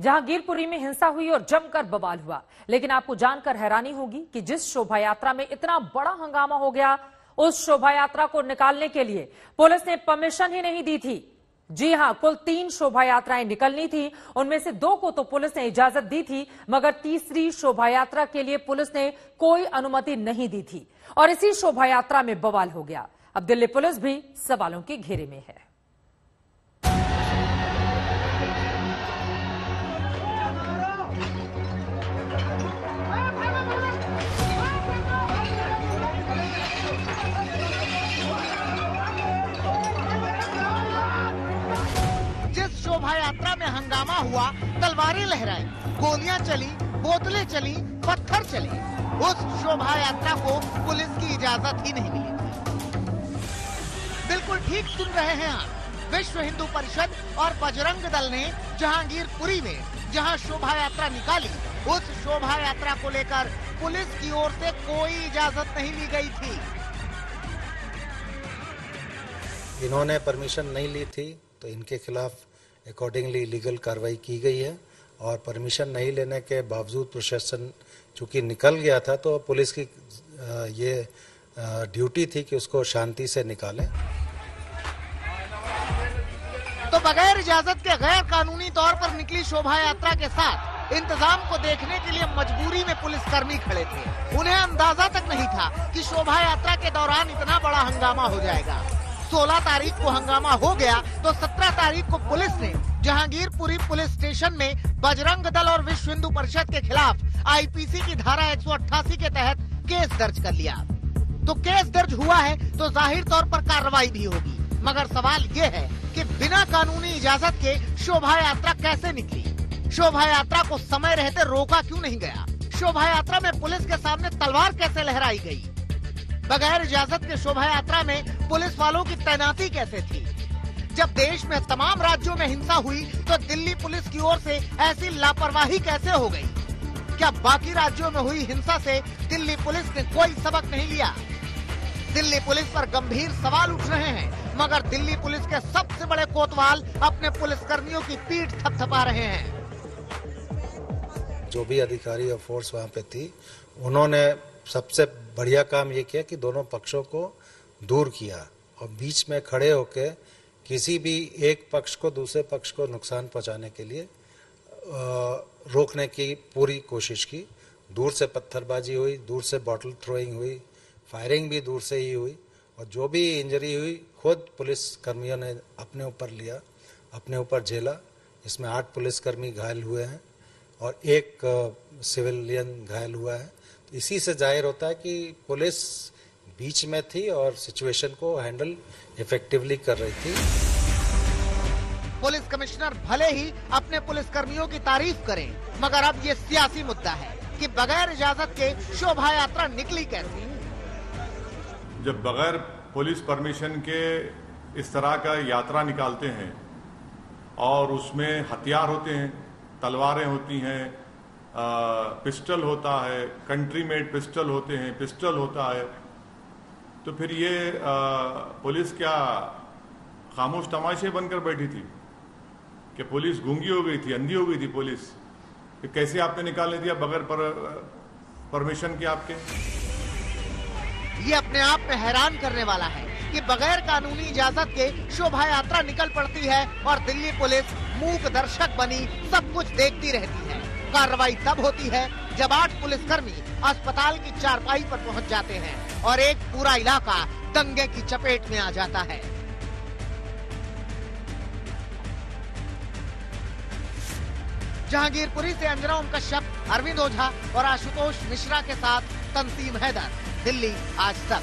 जहांगीरपुरी में हिंसा हुई और जमकर बवाल हुआ, लेकिन आपको जानकर हैरानी होगी कि जिस शोभा यात्रा में इतना बड़ा हंगामा हो गया, उस शोभा यात्रा को निकालने के लिए पुलिस ने परमिशन ही नहीं दी थी। जी हां, कुल 3 शोभा यात्राएं निकलनी थी, उनमें से 2 को तो पुलिस ने इजाजत दी थी, मगर तीसरी शोभा यात्रा के लिए पुलिस ने कोई अनुमति नहीं दी थी और इसी शोभा यात्रा में बवाल हो गया। अब दिल्ली पुलिस भी सवालों के घेरे में है। जिस शोभा यात्रा में हंगामा हुआ, तलवारें लहराई, गोलियां चली, बोतलें चली, पत्थर चले, उस शोभा यात्रा को पुलिस की इजाजत ही नहीं मिली थी। बिल्कुल ठीक सुन रहे हैं आप। विश्व हिंदू परिषद और बजरंग दल ने जहांगीरपुरी में जहां शोभा यात्रा निकाली, उस शोभा यात्रा को लेकर पुलिस की ओर से कोई इजाजत नहीं ली गई थी। इन्होंने परमिशन नहीं ली थी तो इनके खिलाफ अकॉर्डिंगली लीगल कार्रवाई की गई है और परमिशन नहीं लेने के बावजूद प्रशासन चूंकि निकल गया था तो पुलिस की ये ड्यूटी थी कि उसको शांति से निकालें। तो बगैर इजाजत के गैर कानूनी तौर पर निकली शोभा यात्रा के साथ इंतजाम को देखने के लिए मजबूरी में पुलिसकर्मी खड़े थे। उन्हें अंदाजा तक नहीं था कि शोभा यात्रा के दौरान इतना बड़ा हंगामा हो जाएगा। 16 तारीख को हंगामा हो गया तो 17 तारीख को पुलिस ने जहांगीरपुरी पुलिस स्टेशन में बजरंग दल और विश्व हिंदू परिषद के खिलाफ आईपीसी की धारा 188 के तहत केस दर्ज कर लिया। तो केस दर्ज हुआ है तो जाहिर तौर पर कार्रवाई भी होगी, मगर सवाल ये है कि बिना कानूनी इजाजत के शोभा यात्रा कैसे निकली? शोभा यात्रा को समय रहते रोका क्यों नहीं गया? शोभा यात्रा में पुलिस के सामने तलवार कैसे लहराई गई? बगैर इजाजत के शोभा यात्रा में पुलिस वालों की तैनाती कैसे थी? जब देश में तमाम राज्यों में हिंसा हुई तो दिल्ली पुलिस की ओर से ऐसी लापरवाही कैसे हो गई? क्या बाकी राज्यों में हुई हिंसा से दिल्ली पुलिस ने कोई सबक नहीं लिया? दिल्ली पुलिस पर गंभीर सवाल उठ रहे हैं, मगर दिल्ली पुलिस के सबसे बड़े कोतवाल अपने पुलिसकर्मियों की पीठ थपथपा रहे हैं। जो भी अधिकारी और फोर्स वहाँ पे थी, उन्होंने सबसे बढ़िया काम ये किया कि दोनों पक्षों को दूर किया और बीच में खड़े होके किसी भी एक पक्ष को दूसरे पक्ष को नुकसान पहुंचाने के लिए रोकने की पूरी कोशिश की। दूर से पत्थरबाजी हुई, दूर से बॉटल थ्रोइंग हुई, फायरिंग भी दूर से ही हुई और जो भी इंजरी हुई खुद पुलिस कर्मियों ने अपने ऊपर लिया, अपने ऊपर झेला। इसमें 8 पुलिसकर्मी घायल हुए हैं और 1 सिविलियन घायल हुआ है। इसी से जाहिर होता है कि पुलिस बीच में थी और सिचुएशन को हैंडल इफेक्टिवली कर रही थी। पुलिस कमिश्नर भले ही अपने पुलिसकर्मियों की तारीफ करें, मगर अब ये सियासी मुद्दा है कि बगैर इजाजत के शोभा यात्रा निकली कैसी? जब बगैर पुलिस परमिशन के इस तरह का यात्रा निकालते हैं और उसमें हथियार होते हैं, तलवारें होती हैं, पिस्टल होता है, कंट्री मेड पिस्टल होते हैं, पिस्टल होता है, तो फिर ये पुलिस क्या खामोश तमाशे बनकर बैठी थी कि पुलिस गूंगी हो गई थी, अंधी हो गई थी पुलिस? कि कैसे आपने निकालने दिया बगैर परमिशन के आपके? ये अपने आप में हैरान करने वाला है कि बगैर कानूनी इजाजत के शोभा यात्रा निकल पड़ती है और दिल्ली पुलिस मूक दर्शक बनी सब कुछ देखती रहती है। कार्रवाई तब होती है जब 8 पुलिसकर्मी अस्पताल की चारपाई पर पहुंच जाते हैं और एक पूरा इलाका दंगे की चपेट में आ जाता है। जहांगीरपुरी से अंजना ओम कश्यप, अरविंद ओझा और आशुतोष मिश्रा के साथ तंसीम हैदर, दिल्ली आज तक।